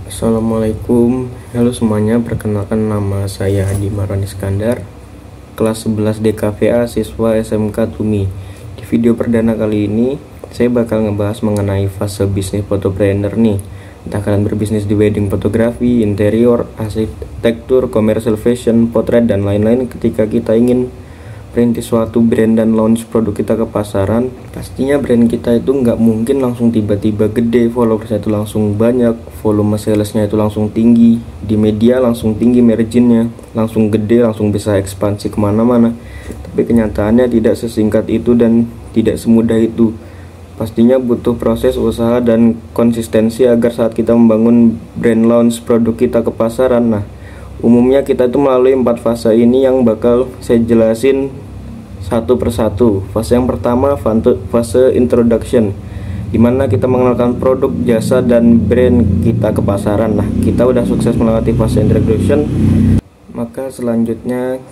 Assalamualaikum, halo semuanya, perkenalkan nama saya Adi Marwan Iskandar, kelas 11 DKVA, siswa SMK Tumi. Di video perdana kali ini, saya bakal ngebahas mengenai fase bisnis photopreneur nih. Entah kalian berbisnis di wedding fotografi, interior, arsitektur, commercial fashion, potret, dan lain-lain. Ketika kita ingin perintis suatu brand dan launch produk kita ke pasaran, pastinya brand kita itu nggak mungkin langsung tiba-tiba gede, followersnya itu langsung banyak, volume salesnya itu langsung tinggi, di media langsung tinggi, marginnya langsung gede, langsung bisa ekspansi kemana-mana. Tapi kenyataannya tidak sesingkat itu dan tidak semudah itu. Pastinya butuh proses usaha dan konsistensi agar saat kita membangun brand launch produk kita ke pasaran. Nah, umumnya kita itu melalui 4 fase ini yang bakal saya jelasin satu persatu. Fase yang pertama, fase introduction, dimana kita mengenalkan produk, jasa, dan brand kita ke pasaran. Nah, kita udah sukses melewati fase introduction, maka selanjutnya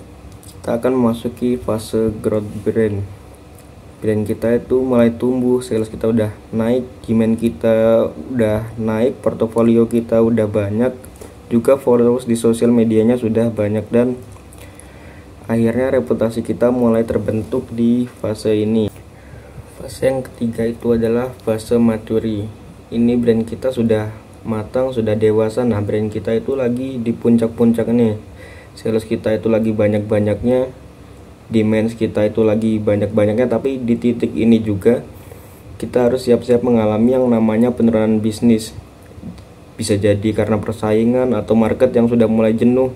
kita akan memasuki fase growth brand. Brand kita itu mulai tumbuh, sales kita udah naik, demand kita udah naik, portofolio kita udah banyak, juga followers di sosial medianya sudah banyak, dan akhirnya reputasi kita mulai terbentuk di fase ini. Fase yang ketiga itu adalah fase maturi. Ini brand kita sudah matang, sudah dewasa. Nah, brand kita itu lagi di puncak-puncak nih. Sales kita itu lagi banyak-banyaknya, demand kita itu lagi banyak-banyaknya. Tapi di titik ini juga kita harus siap-siap mengalami yang namanya penurunan bisnis. Bisa jadi karena persaingan atau market yang sudah mulai jenuh,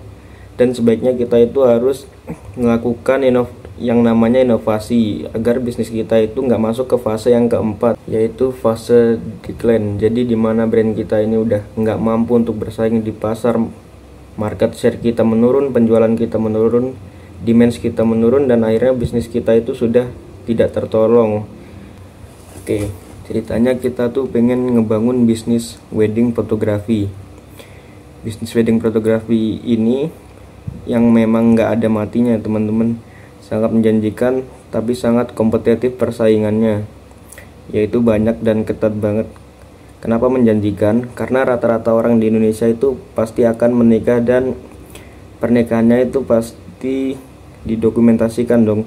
dan sebaiknya kita itu harus melakukan yang namanya inovasi agar bisnis kita itu nggak masuk ke fase yang keempat, yaitu fase decline. Jadi dimana brand kita ini udah nggak mampu untuk bersaing di pasar, market share kita menurun, penjualan kita menurun, demand kita menurun, dan akhirnya bisnis kita itu sudah tidak tertolong. Oke, ceritanya kita tuh pengen ngebangun bisnis wedding fotografi. Bisnis wedding fotografi ini yang memang nggak ada matinya, teman-teman. Sangat menjanjikan, tapi sangat kompetitif persaingannya, yaitu banyak dan ketat banget. Kenapa menjanjikan? Karena rata-rata orang di Indonesia itu pasti akan menikah, dan pernikahannya itu pasti didokumentasikan dong.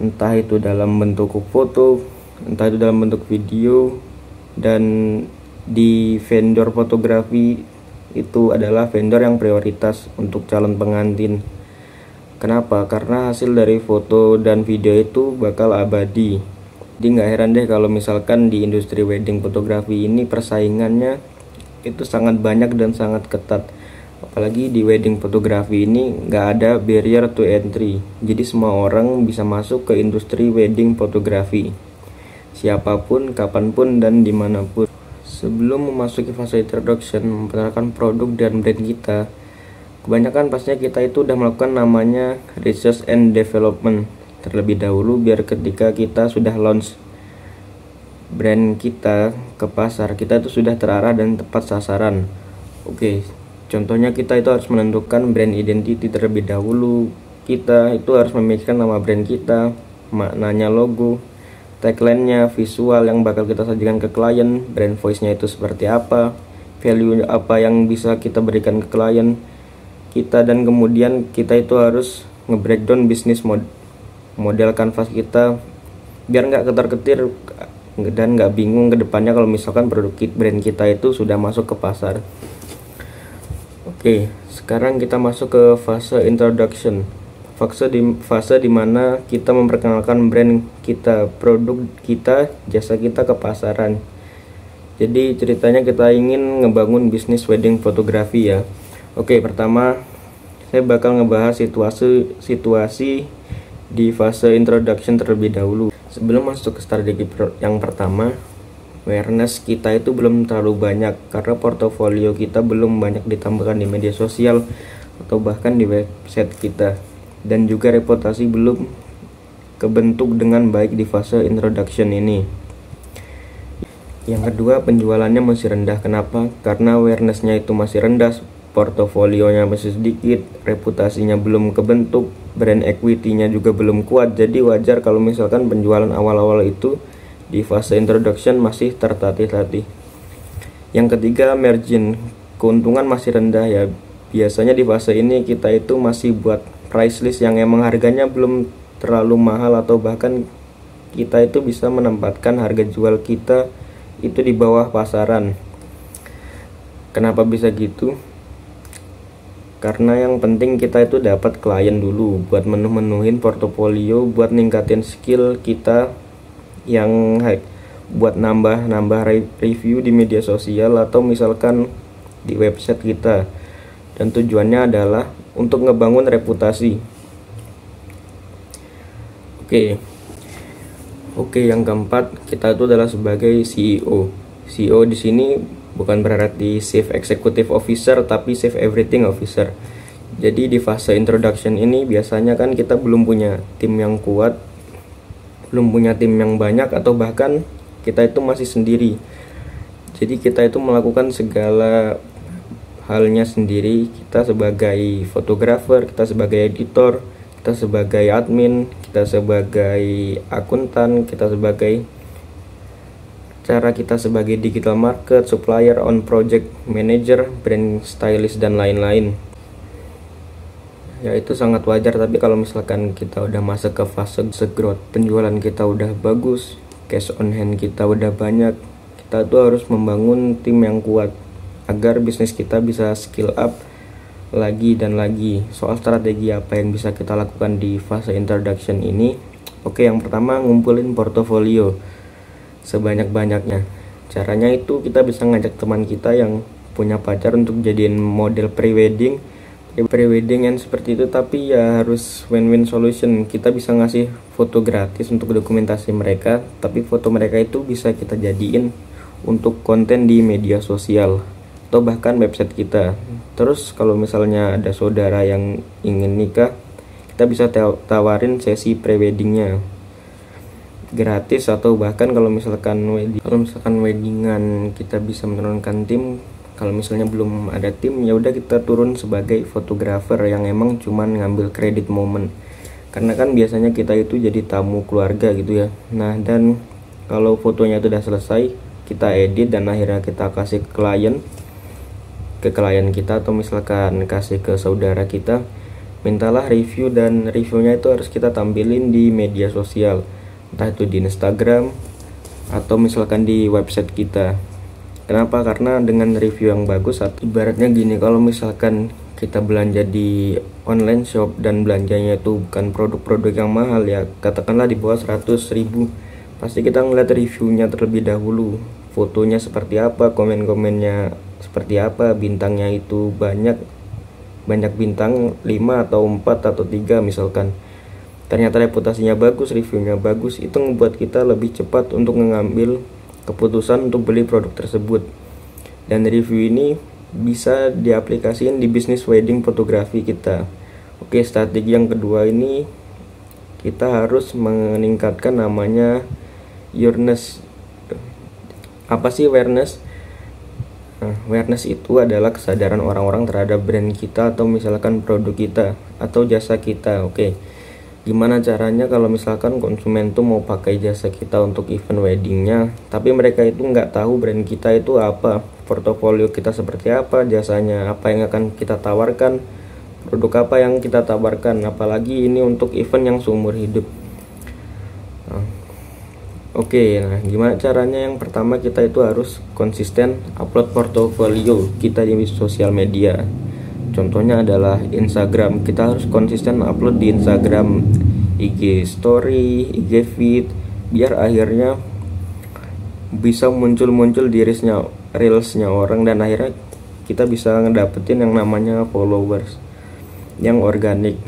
Entah itu dalam bentuk foto, entah itu dalam bentuk video, dan di vendor fotografi itu adalah vendor yang prioritas untuk calon pengantin. Kenapa? Karena hasil dari foto dan video itu bakal abadi. Jadi nggak heran deh kalau misalkan di industri wedding fotografi ini persaingannya itu sangat banyak dan sangat ketat. Apalagi di wedding fotografi ini nggak ada barrier to entry. Jadi semua orang bisa masuk ke industri wedding fotografi, siapapun, kapanpun, dan dimanapun. Sebelum memasuki fase introduction, memperkenalkan produk dan brand kita, kebanyakan pastinya kita itu udah melakukan namanya research and development terlebih dahulu, biar ketika kita sudah launch brand kita ke pasar, kita itu sudah terarah dan tepat sasaran. Oke, contohnya kita itu harus menentukan brand identity terlebih dahulu. Kita itu harus memikirkan nama brand kita, maknanya, logo, tagline-nya, visual yang bakal kita sajikan ke klien, brand voice-nya itu seperti apa, value apa yang bisa kita berikan ke klien kita, dan kemudian kita itu harus nge-breakdown bisnis model kanvas kita biar nggak ketar-ketir dan nggak bingung ke depannya kalau misalkan produk brand kita itu sudah masuk ke pasar. Oke, sekarang kita masuk ke fase introduction. Fase dimana kita memperkenalkan brand kita, produk kita, jasa kita ke pasaran. Jadi ceritanya kita ingin ngebangun bisnis wedding fotografi ya. Oke, pertama saya bakal ngebahas situasi di fase introduction terlebih dahulu. Sebelum masuk ke strategi yang pertama, awareness kita itu belum terlalu banyak karena portofolio kita belum banyak ditambahkan di media sosial atau bahkan di website kita, dan juga reputasi belum kebentuk dengan baik di fase introduction ini. Yang kedua, penjualannya masih rendah. Kenapa? Karena awarenessnya itu masih rendah, portofolionya masih sedikit, reputasinya belum kebentuk, brand equity-nya juga belum kuat. Jadi wajar kalau misalkan penjualan awal-awal itu di fase introduction masih tertatih-tatih. Yang ketiga, margin, keuntungan masih rendah ya. Biasanya di fase ini kita itu masih buat price list yang emang harganya belum terlalu mahal, atau bahkan kita itu bisa menempatkan harga jual kita itu di bawah pasaran. Kenapa bisa gitu? Karena yang penting kita itu dapat klien dulu buat menuhin portofolio, buat ningkatin skill kita, yang buat nambah review di media sosial atau misalkan di website kita. Dan tujuannya adalah untuk ngebangun reputasi. Oke, yang keempat, kita itu adalah sebagai CEO. CEO di sini bukan berarti Chief Executive Officer, tapi Chief Everything Officer. Jadi di fase introduction ini biasanya kan kita belum punya tim yang kuat, belum punya tim yang banyak, atau bahkan kita itu masih sendiri. Jadi kita itu melakukan segala halnya sendiri. Kita sebagai fotografer, kita sebagai editor, kita sebagai admin, kita sebagai akuntan, kita sebagai digital market, supplier, on project manager, brand stylist, dan lain-lain. Ya itu sangat wajar, tapi kalau misalkan kita udah masuk ke fase growth, penjualan kita udah bagus, cash on hand kita udah banyak, kita tuh harus membangun tim yang kuat agar bisnis kita bisa skill up lagi dan lagi. Soal strategi apa yang bisa kita lakukan di fase introduction ini? Oke, yang pertama, ngumpulin portofolio sebanyak-banyaknya. Caranya itu kita bisa ngajak teman kita yang punya pacar untuk jadiin model prewedding yang seperti itu, tapi ya harus win-win solution. Kita bisa ngasih foto gratis untuk dokumentasi mereka, tapi foto mereka itu bisa kita jadiin untuk konten di media sosial atau bahkan website kita. Terus kalau misalnya ada saudara yang ingin nikah, kita bisa tawarin sesi preweddingnya gratis, atau bahkan kalau misalkan weddingan kita bisa menurunkan tim. Kalau misalnya belum ada tim, ya udah kita turun sebagai fotografer yang emang cuman ngambil kredit momen. Karena kan biasanya kita itu jadi tamu keluarga gitu ya. Nah, dan kalau fotonya itu udah selesai, kita edit dan akhirnya kita kasih ke klien kita, atau misalkan kasih ke saudara kita, mintalah review, dan reviewnya itu harus kita tampilin di media sosial, entah itu di Instagram atau misalkan di website kita. Kenapa? Karena dengan review yang bagus, ibaratnya gini, kalau misalkan kita belanja di online shop dan belanjanya itu bukan produk-produk yang mahal ya, katakanlah di bawah 100.000, pasti kita ngeliat reviewnya terlebih dahulu, fotonya seperti apa, komen-komennya seperti apa, bintangnya itu banyak bintang, 5 atau 4 atau 3 misalkan. Ternyata reputasinya bagus, reviewnya bagus, itu membuat kita lebih cepat untuk mengambil keputusan untuk beli produk tersebut. Dan review ini bisa diaplikasikan di bisnis wedding fotografi kita. Oke, strategi yang kedua ini kita harus meningkatkan namanya awareness. Apa sih awareness? Awareness itu adalah kesadaran orang-orang terhadap brand kita, atau misalkan produk kita atau jasa kita. Oke, gimana caranya kalau misalkan konsumen tuh mau pakai jasa kita untuk event weddingnya, tapi mereka itu nggak tahu brand kita itu apa, portofolio kita seperti apa, jasanya apa yang akan kita tawarkan, produk apa yang kita tawarkan, apalagi ini untuk event yang seumur hidup. Oke, nah gimana caranya? Yang pertama, kita itu harus konsisten upload portofolio kita di sosial media. Contohnya adalah Instagram. Kita harus konsisten upload di Instagram, IG story, IG feed, biar akhirnya bisa muncul di reelsnya orang, dan akhirnya kita bisa ngedapetin yang namanya followers yang organik.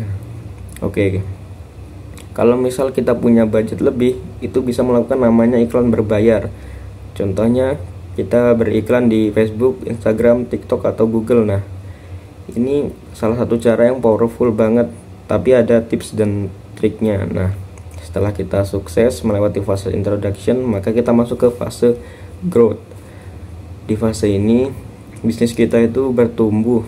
Oke. Kalau misal kita punya budget lebih, itu bisa melakukan namanya iklan berbayar. Contohnya kita beriklan di Facebook, Instagram, TikTok, atau Google. Nah, ini salah satu cara yang powerful banget, tapi ada tips dan triknya. Nah, setelah kita sukses melewati fase introduction, maka kita masuk ke fase growth. Di fase ini, bisnis kita itu bertumbuh.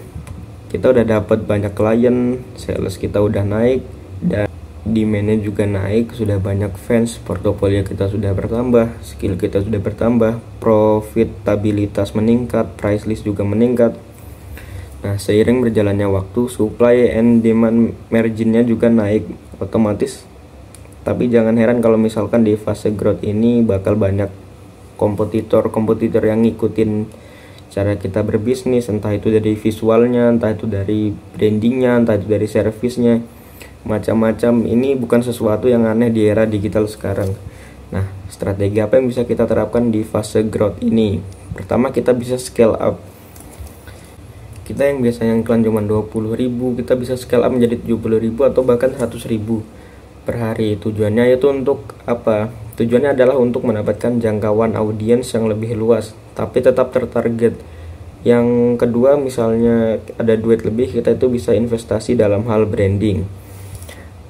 Kita udah dapat banyak klien, sales kita udah naik, dan demandnya juga naik, sudah banyak fans, portofolio kita sudah bertambah, skill kita sudah bertambah, profitabilitas meningkat, price list juga meningkat. Nah, seiring berjalannya waktu, supply and demand marginnya juga naik otomatis. Tapi jangan heran kalau misalkan di fase growth ini bakal banyak kompetitor yang ngikutin cara kita berbisnis, entah itu dari visualnya, entah itu dari brandingnya, entah itu dari servisnya, macam-macam. Ini bukan sesuatu yang aneh di era digital sekarang. Nah, strategi apa yang bisa kita terapkan di fase growth ini? Pertama, kita bisa scale up. Kita yang biasanya iklan cuma 20.000, kita bisa scale up menjadi 70.000 atau bahkan 100.000 per hari. Tujuannya itu untuk apa? Tujuannya adalah untuk mendapatkan jangkauan audiens yang lebih luas, tapi tetap tertarget. Yang kedua, misalnya ada duit lebih, kita itu bisa investasi dalam hal branding.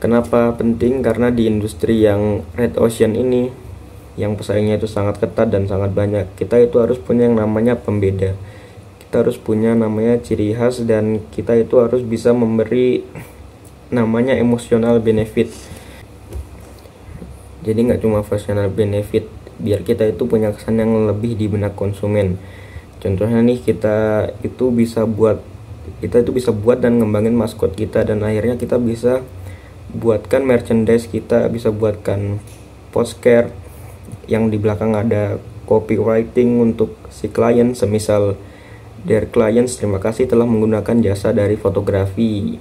Kenapa penting? Karena di industri yang red ocean ini, yang pesaingnya itu sangat ketat dan sangat banyak, kita itu harus punya yang namanya pembeda. Kita harus punya namanya ciri khas, dan kita itu harus bisa memberi namanya emotional benefit. Jadi nggak cuma functional benefit, biar kita itu punya kesan yang lebih di benak konsumen. Contohnya nih, kita itu bisa buat dan ngembangin maskot kita, dan akhirnya kita bisa buatkan merchandise, kita bisa buatkan postcard yang di belakang ada copywriting untuk si klien, semisal "Dear clients, terima kasih telah menggunakan jasa dari fotografi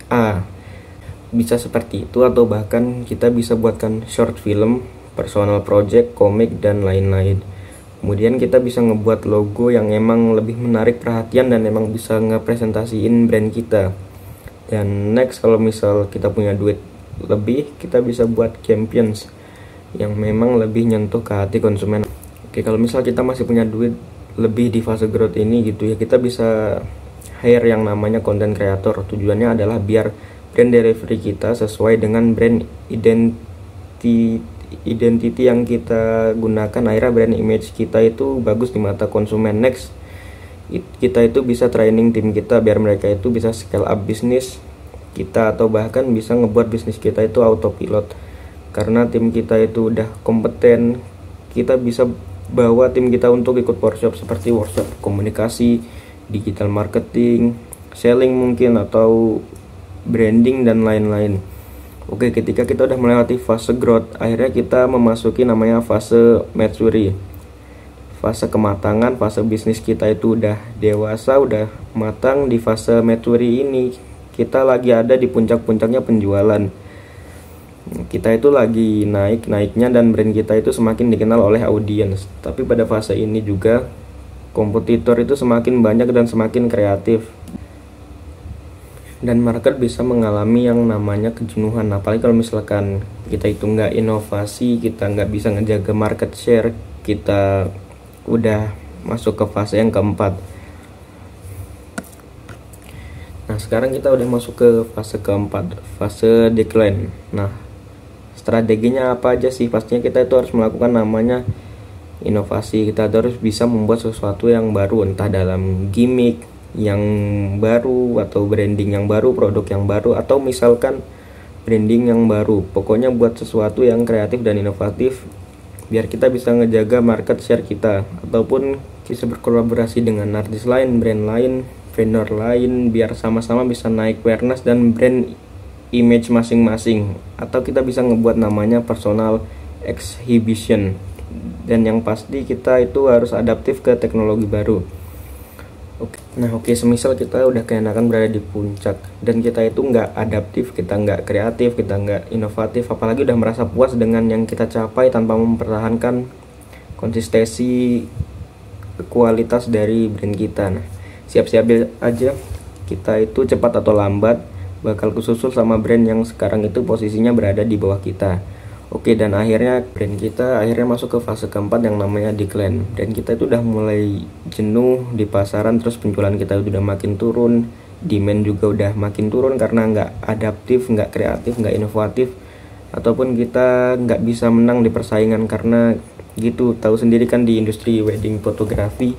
A." Bisa seperti itu, atau bahkan kita bisa buatkan short film, personal project, komik, dan lain-lain. Kemudian kita bisa ngebuat logo yang emang lebih menarik perhatian dan emang bisa ngepresentasiin brand kita. Dan next, kalau misal kita punya duit lebih, kita bisa buat campaigns yang memang lebih nyentuh ke hati konsumen. Oke, kalau misal kita masih punya duit lebih di fase growth ini gitu ya, kita bisa hire yang namanya content creator. Tujuannya adalah biar brand delivery kita sesuai dengan brand identity yang kita gunakan. Akhirnya brand image kita itu bagus di mata konsumen. Next, kita itu bisa training tim kita biar mereka itu bisa scale up bisnis kita, atau bahkan bisa ngebuat bisnis kita itu autopilot. Karena tim kita itu udah kompeten, kita bisa bawa tim kita untuk ikut workshop seperti workshop komunikasi, digital marketing, selling mungkin, atau branding dan lain-lain. Oke, ketika kita udah melewati fase growth, akhirnya kita memasuki namanya fase maturity, fase kematangan. Fase bisnis kita itu udah dewasa, udah matang. Di fase maturity ini kita lagi ada di puncak-puncaknya penjualan. Kita itu lagi naik-naiknya dan brand kita itu semakin dikenal oleh audiens. Tapi pada fase ini juga kompetitor itu semakin banyak dan semakin kreatif, dan market bisa mengalami yang namanya kejenuhan. Apalagi kalau misalkan kita itu nggak inovasi, kita nggak bisa ngejaga market share, kita udah masuk ke fase yang keempat. Nah, sekarang kita udah masuk ke fase keempat, fase decline. Nah, strateginya apa aja sih? Pastinya kita itu harus melakukan namanya inovasi. Kita harus bisa membuat sesuatu yang baru, entah dalam gimmick yang baru, atau branding yang baru, produk yang baru, atau misalkan branding yang baru. Pokoknya buat sesuatu yang kreatif dan inovatif biar kita bisa ngejaga market share kita, ataupun bisa berkolaborasi dengan artis lain, brand lain, vendor lain, biar sama-sama bisa naik awareness dan brand image masing-masing. Atau kita bisa ngebuat namanya personal exhibition. Dan yang pasti kita itu harus adaptif ke teknologi baru. Oke, semisal kita udah keenakan berada di puncak dan kita itu nggak adaptif, kita nggak kreatif, kita nggak inovatif, apalagi udah merasa puas dengan yang kita capai tanpa mempertahankan konsistensi kualitas dari brand kita. Nah, siap-siap aja, kita itu cepat atau lambat bakal kesusul sama brand yang sekarang itu posisinya berada di bawah kita. Oke, dan akhirnya brand kita masuk ke fase keempat yang namanya decline. Dan kita itu udah mulai jenuh di pasaran, terus penjualan kita udah makin turun, demand juga udah makin turun karena nggak adaptif, nggak kreatif, nggak inovatif, ataupun kita nggak bisa menang di persaingan. Karena gitu, tahu sendiri kan di industri wedding fotografi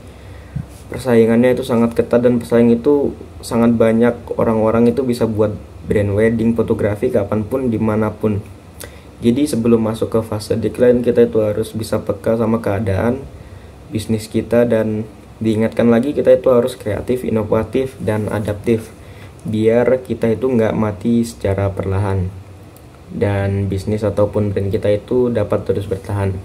persaingannya itu sangat ketat, dan pesaing itu sangat banyak. Orang-orang itu bisa buat brand wedding, fotografi, kapanpun, dimanapun. Jadi sebelum masuk ke fase decline, kita itu harus bisa peka sama keadaan bisnis kita, dan diingatkan lagi kita itu harus kreatif, inovatif, dan adaptif biar kita itu nggak mati secara perlahan dan bisnis ataupun brand kita itu dapat terus bertahan.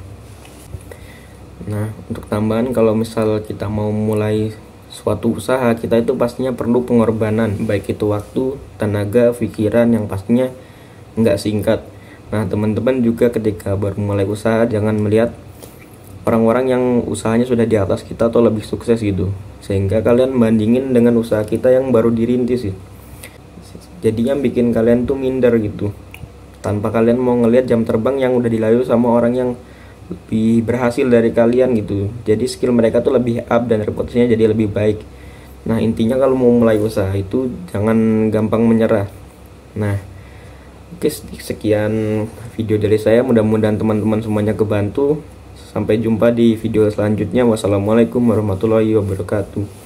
Nah, untuk tambahan, kalau misal kita mau mulai suatu usaha, kita itu pastinya perlu pengorbanan, baik itu waktu, tenaga, pikiran, yang pastinya nggak singkat. Nah, teman-teman juga ketika baru mulai usaha, jangan melihat orang-orang yang usahanya sudah di atas kita atau lebih sukses gitu, sehingga kalian bandingin dengan usaha kita yang baru dirintis gitu. Jadinya bikin kalian tuh minder gitu, tanpa kalian mau ngelihat jam terbang yang udah dilalui sama orang yang lebih berhasil dari kalian gitu. Jadi skill mereka tuh lebih up dan reputasinya jadi lebih baik. Nah, intinya kalau mau mulai usaha itu jangan gampang menyerah. Nah, oke, sekian video dari saya, mudah-mudahan teman-teman semuanya kebantu. Sampai jumpa di video selanjutnya. Wassalamualaikum warahmatullahi wabarakatuh.